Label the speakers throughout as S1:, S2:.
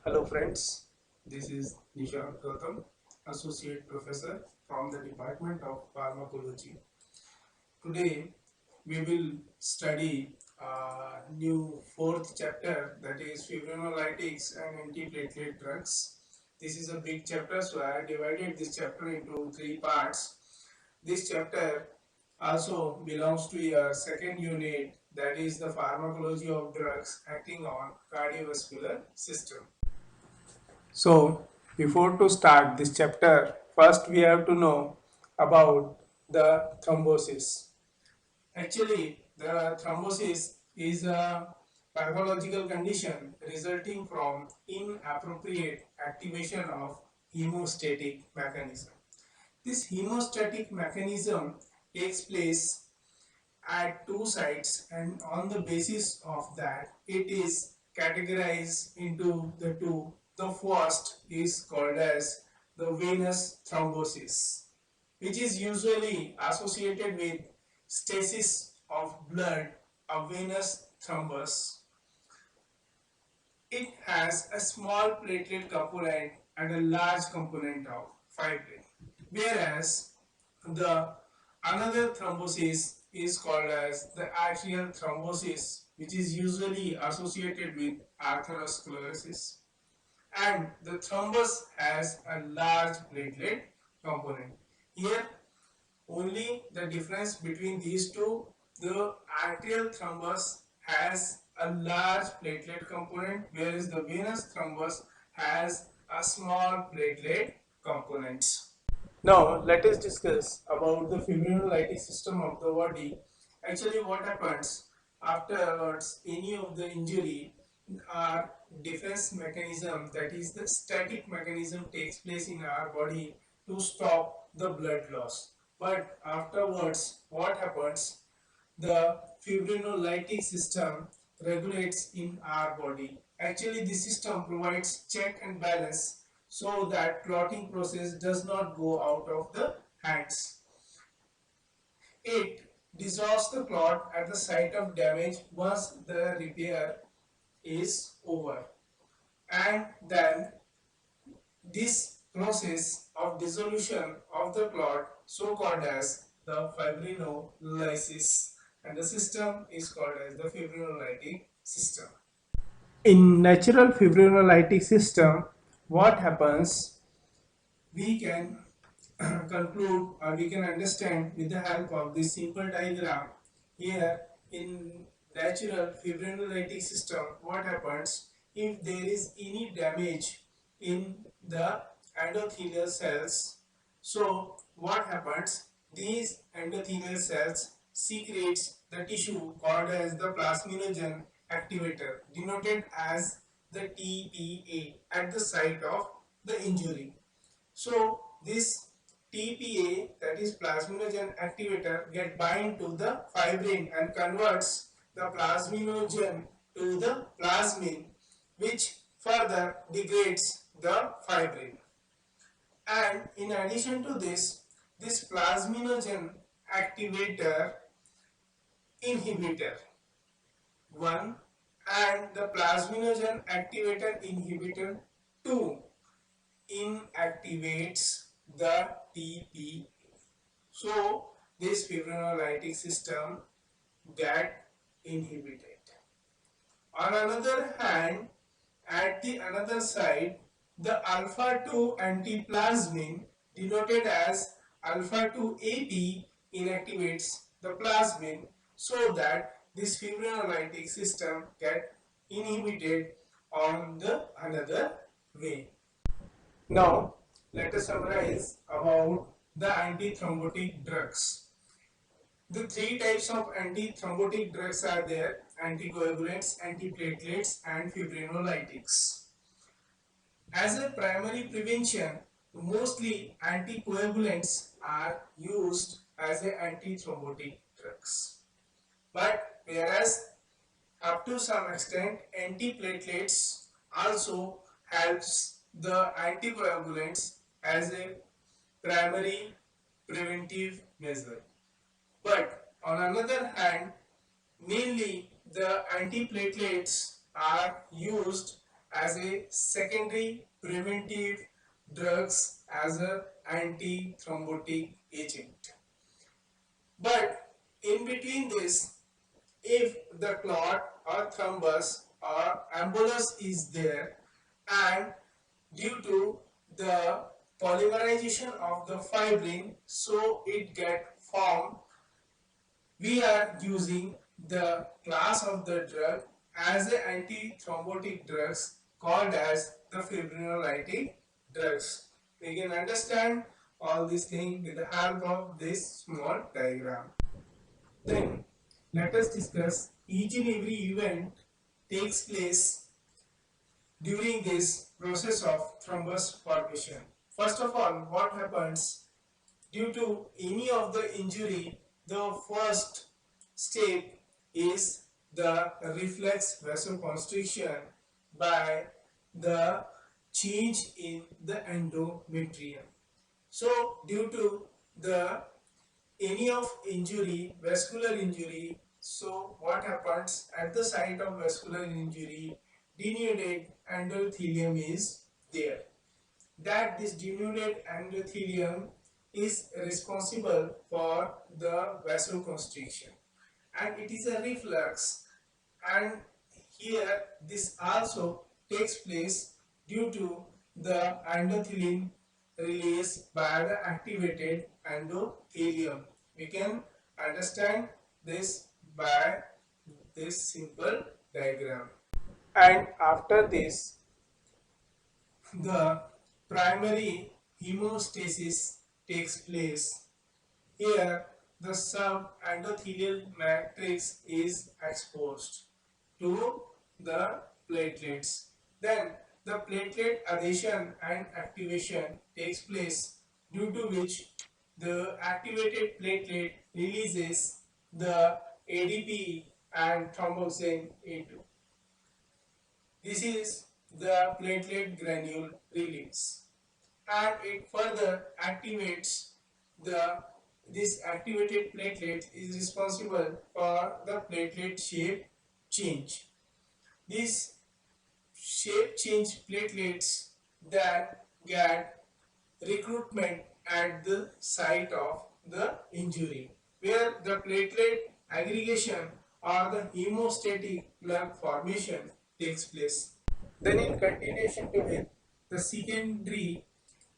S1: Hello friends, this is Nishant Gautam, Associate Professor from the Department of Pharmacology. Today we will study new fourth chapter, that is fibrinolytics and antiplatelet drugs. This is a big chapter, so I have divided this chapter into three parts. This chapter also belongs to your second unit, that is the pharmacology of drugs acting on cardiovascular system. So, before to start this chapter, first we have to know about the thrombosis. Actually, the thrombosis is a pathological condition resulting from inappropriate activation of hemostatic mechanism. This hemostatic mechanism takes place at two sites, and on the basis of that it is categorized into the two. The first is called as the venous thrombosis, which is usually associated with stasis of blood, a venous thrombus. It has a small platelet component and a large component of fibrin, whereas the another thrombosis is called as the atrial thrombosis, which is usually associated with atherosclerosis, and the thrombus has a large platelet component. Here only the difference between these two, the arterial thrombus has a large platelet component, whereas the venous thrombus has a small platelet component. Now let us discuss about the fibrinolytic system of the body. Actually, what happens afterwards any of the injury, our defense mechanism, that is the static mechanism, takes place in our body to stop the blood loss. But afterwards, what happens? The fibrinolytic system regulates in our body. Actually, this system provides check and balance so that clotting process does not go out of the hands. It dissolves the clot at the site of damage once the repair is over, and then this process of dissolution of the clot, so called as the fibrinolysis, and the system is called as the fibrinolytic system. In natural fibrinolytic system, what happens? We can conclude, or we can understand with the help of this simple diagram. Here in natural fibrinolytic system, what happens if there is any damage in the endothelial cells? So what happens? These endothelial cells secretes the tissue called as the plasminogen activator, denoted as the TPA, at the site of the injury. So this TPA, that is plasminogen activator, get bind to the fibrin and converts the plasminogen to the plasmin, which further degrades the fibrin. And in addition to this, this plasminogen activator inhibitor 1 and the plasminogen activator inhibitor 2 inactivates the TPA. So this fibrinolytic system get inhibited. On another hand, at the another side, the alpha 2 antiplasmin, denoted as alpha 2 AP, inactivates the plasmin, so that this fibrinolytic system get inhibited on the another way. Now, let us summarize about the antithrombotic drugs. The three types of antithrombotic drugs are there: anticoagulants, antiplatelets, and fibrinolytics. As a primary prevention, mostly anticoagulants are used as a antithrombotic drugs. But whereas up to some extent antiplatelets also helps the anticoagulants as a primary preventive measure. But on another hand, mainly the antiplatelets are used as a secondary preventive drugs as a anti-thrombotic agent. But in between this, if the clot or thrombus or embolus is there, and due to the polymerization of the fibrin, so it get formed, we are using the class of the drug as an anti-thrombotic drugs called as the fibrinolytic drugs. We can understand all these things with the help of this small diagram. Then let us discuss each and every event takes place during this process of thrombus formation. First of all, what happens due to any of the injury? The first step is the reflex vasoconstriction by the change in the endometrium. So due to the any of injury, vascular injury, so what happens at the site of vascular injury, denuded endothelium is there. That this denuded endothelium is responsible for the vasoconstriction, and it is a reflux, and here this also takes place due to the endothelin released by the activated endothelium. We can understand this by this simple diagram. And after this, the primary hemostasis takes place. Here, the subendothelial matrix is exposed to the platelets. Then, the platelet adhesion and activation takes place, due to which the activated platelet releases the ADP and thromboxane A2. This is the platelet granule release, and it further activates the this activated platelet is responsible for the platelet shape change. These shape change platelets that get recruitment at the site of the injury, where the platelet aggregation or the hemostatic plug formation takes place. Then in continuation to it, the secondary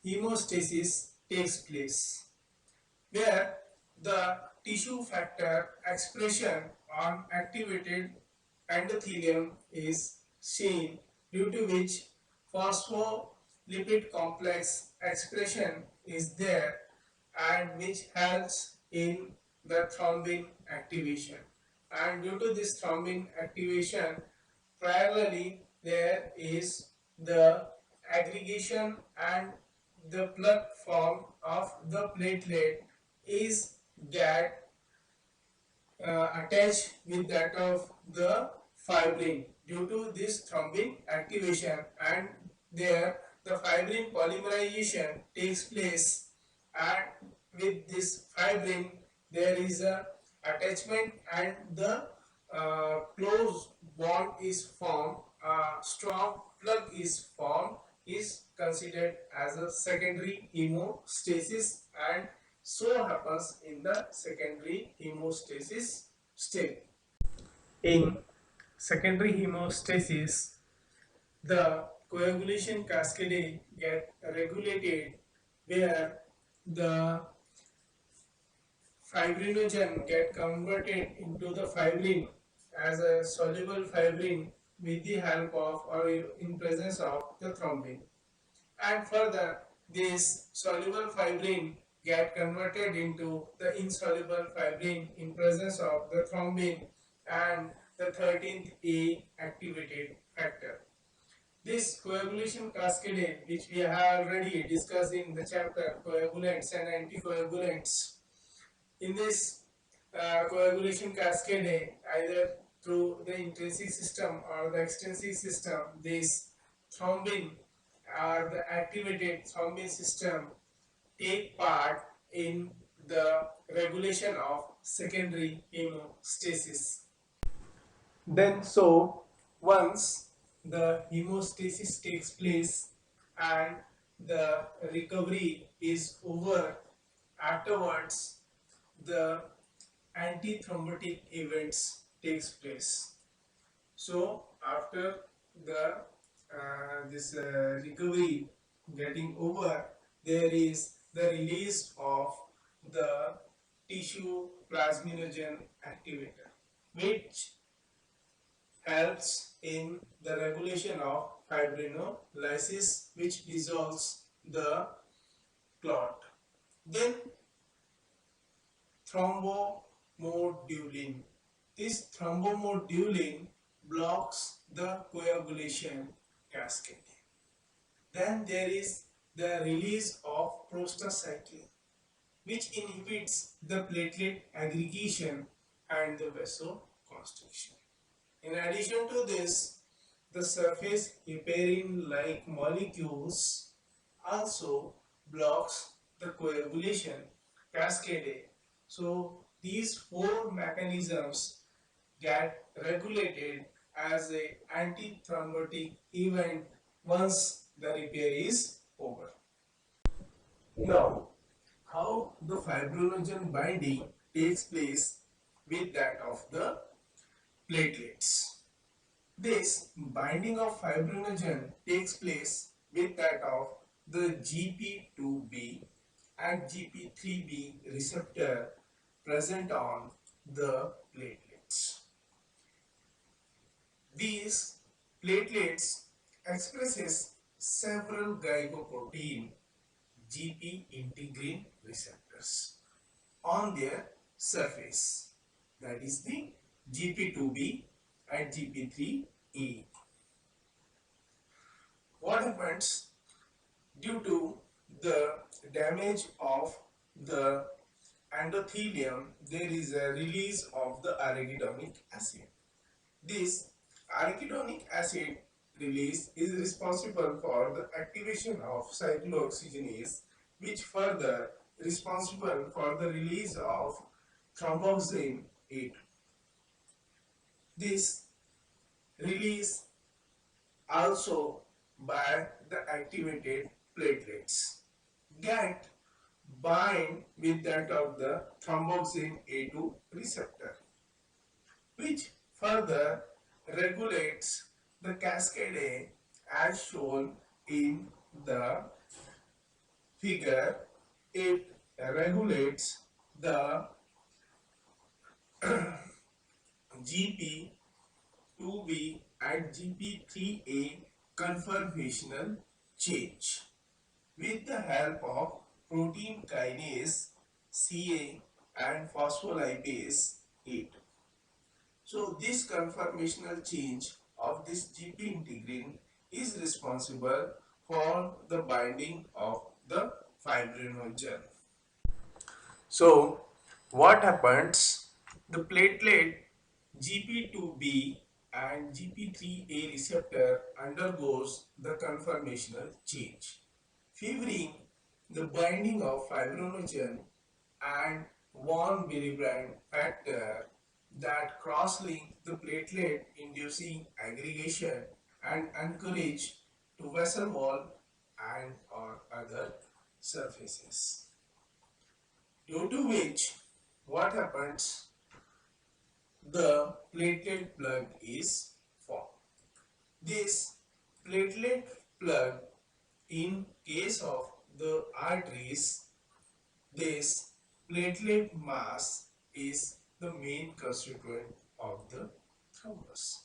S1: hemostasis takes place, where the tissue factor expression on activated endothelium is seen, due to which phospholipid complex expression is there, and which helps in the thrombin activation. And due to this thrombin activation, parallelly there is the aggregation, and the plug form of the platelet is get attached with that of the fibrin due to this thrombin activation, and there the fibrin polymerization takes place, and with this fibrin there is a attachment, and the close bond is formed, a strong plug is formed, is considered as a secondary hemostasis, and so happens in the secondary hemostasis state. In secondary hemostasis, the coagulation cascade get regulated, where the fibrinogen get converted into the fibrin as a soluble fibrin with the help of or in presence of the thrombin. And further, this soluble fibrin get converted into the insoluble fibrin in presence of the thrombin and the 13th A activated factor. This coagulation cascade, which we have already discussed in the chapter coagulants and anticoagulants, in this coagulation cascade, either through the intrinsic system or the extrinsic system, this thrombin or the activated thrombin system take part in the regulation of secondary hemostasis. Then, so once the hemostasis takes place and the recovery is over. Afterwards, the antithrombotic events takes place. So after the this recovery getting over, there is the release of the tissue plasminogen activator, which helps in the regulation of fibrinolysis, which dissolves the clot. Then thrombomodulin. This thrombomodulin blocks the coagulation cascade. Then there is the release of prostacyclin, which inhibits the platelet aggregation and the vasoconstriction. In addition to this, the surface heparin-like molecules also blocks the coagulation cascade. So these four mechanisms get regulated as a antithrombotic event once the repair is over. Now, how the fibrinogen binding takes place with that of the platelets. This binding of fibrinogen takes place with that of the GP2B and GP3B receptor present on the platelets. These platelets expresses several glycoprotein GP integrin receptors on their surface, that is the GP2B and GP3E. What happens due to the damage of the endothelium? There is a release of the arachidonic acid. This arachidonic acid release is responsible for the activation of cyclooxygenase, which further responsible for the release of thromboxane 8. This release also by the activated platelets get bind with that of the thromboxane A2 receptor, which further regulates the cascade as shown in the figure. It regulates the GP2B and GP3A conformational change with the help of protein kinase CA and phospholipase 8. So this conformational change of this GP integrin is responsible for the binding of the fibrinogen. So what happens? The platelet GP2B and GP3A receptor undergoes the conformational change, favoring the binding of fibrinogen and von Willebrand factor that cross-link the platelet, inducing aggregation and encourage to vessel wall and or other surfaces. Due to which, what happens? The platelet plug is formed. This platelet plug, in case of the arteries, this platelet mass is the main constituent of the thrombus.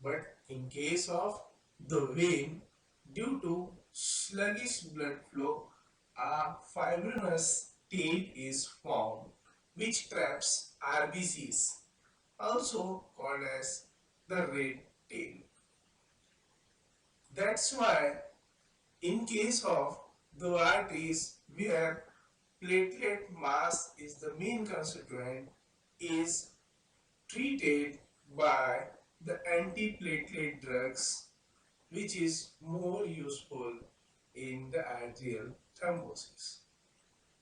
S1: But in case of the vein, due to sluggish blood flow, a fibrinous tail is formed which traps RBCs, also called as the red tail. That's why in case of the arteries where platelet mass is the main constituent is treated by the antiplatelet drugs, which is more useful in the arterial thrombosis.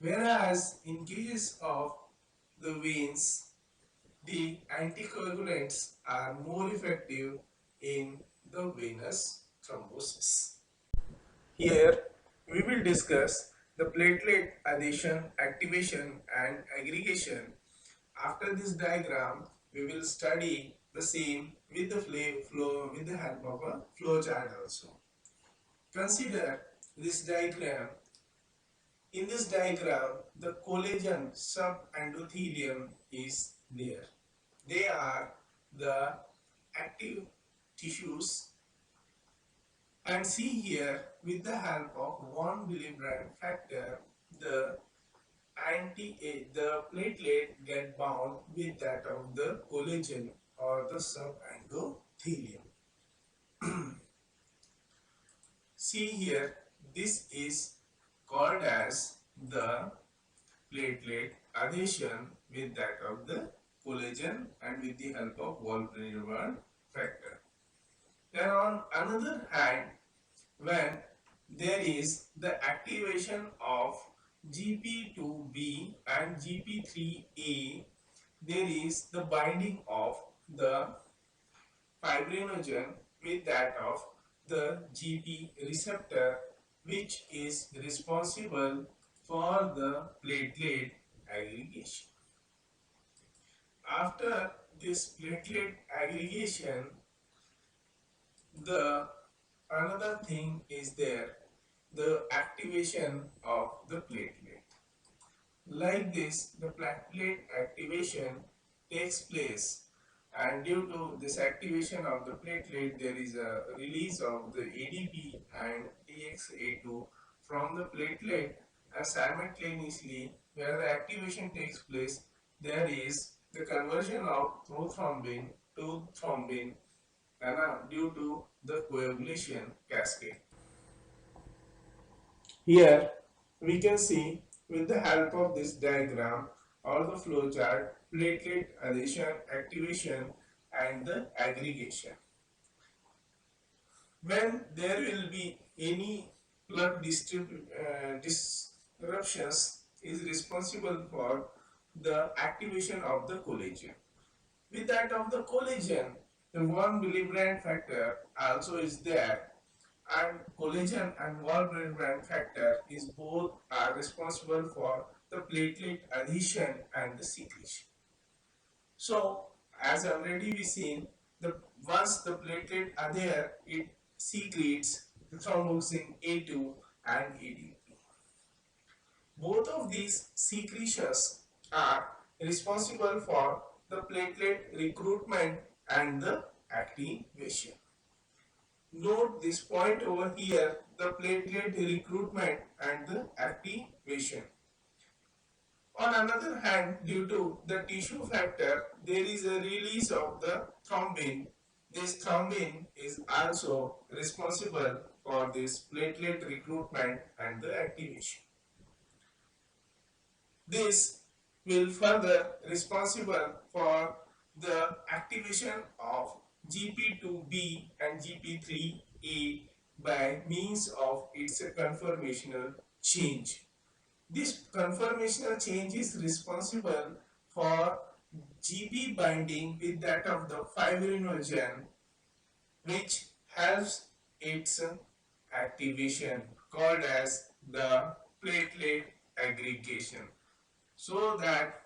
S1: Whereas in case of the veins, the anticoagulants are more effective in the venous thrombosis. Here we will discuss the platelet adhesion, activation and aggregation. After this diagram, we will study the same with the flow with the help of a flow chart also. Consider this diagram. In this diagram, the collagen subendothelium is there. They are the active tissues, and see here with the help of von Willebrand factor, the the platelet get bound with that of the collagen or the subendothelium. See here, this is called as the platelet adhesion with that of the collagen and with the help of von Willebrand factor. Then on another hand, when there is the activation of GP2B and GP3A, there is the binding of the fibrinogen with that of the GP receptor, which is responsible for the platelet aggregation. After this platelet aggregation, the another thing is there, the activation of the platelet. Like this, the platelet activation takes place, and due to this activation of the platelet, there is a release of the ADP and TXA2 from the platelet, and simultaneously, where the activation takes place, there is the conversion of prothrombin to thrombin due to the coagulation cascade. Here we can see with the help of this diagram or the flow chart platelet adhesion, activation and the aggregation. When there will be any blood disruptions is responsible for the activation of the collagen. With that of the collagen, the von Willebrand factor also is there, and collagen and von Willebrand factor is both are responsible for the platelet adhesion and the secretion. So, as already we seen, the once the platelet adhere, it secretes the thromboxane A2 and ADP. Both of these secretions are responsible for the platelet recruitment and the activation. Note this point over here, the platelet recruitment and the activation. On another hand, due to the tissue factor, there is a release of the thrombin. This thrombin is also responsible for this platelet recruitment and the activation. This will further responsible for the activation of GP2B and GP3A by means of its conformational change. This conformational change is responsible for GP binding with that of the fibrinogen, which helps its activation, called as the platelet aggregation, so that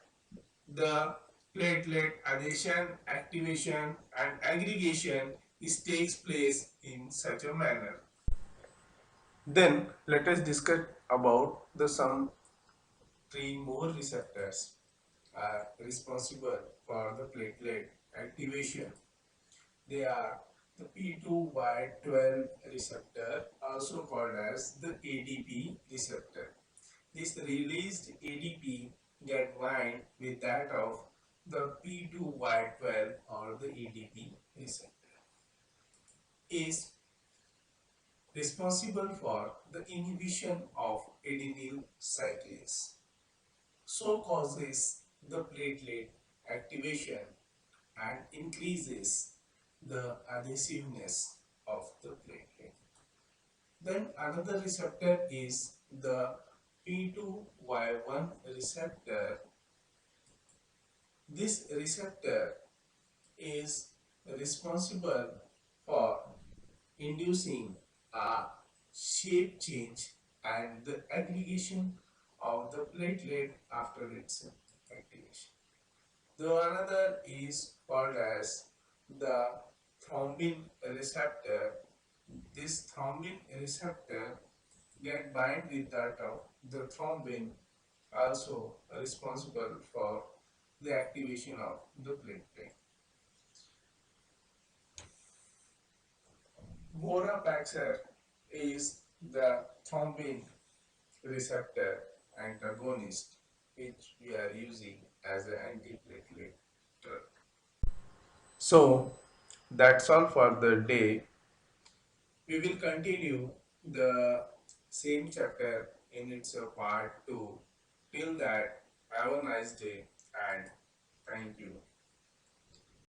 S1: the platelet adhesion, activation and aggregation takes place in such a manner. Then let us discuss about the some three more receptors are responsible for the platelet activation. They are the P2Y12 receptor, also called as the ADP receptor. This released ADP get bind with that of the P2Y12 or the ADP receptor, is responsible for the inhibition of adenyl cyclase, so causes the platelet activation and increases the adhesiveness of the platelet. Then another receptor is the P2Y1 receptor. This receptor is responsible for inducing a shape change and the aggregation of the platelet after its activation. The another is called as the thrombin receptor. This thrombin receptor get bind with that of the thrombin, also responsible for the activation of the platelet. Vorapaxar is the thrombin receptor antagonist which we are using as an antiplatelet drug. So that's all for the day. We will continue the same chapter in its part 2. Till that, have a nice day and thank you.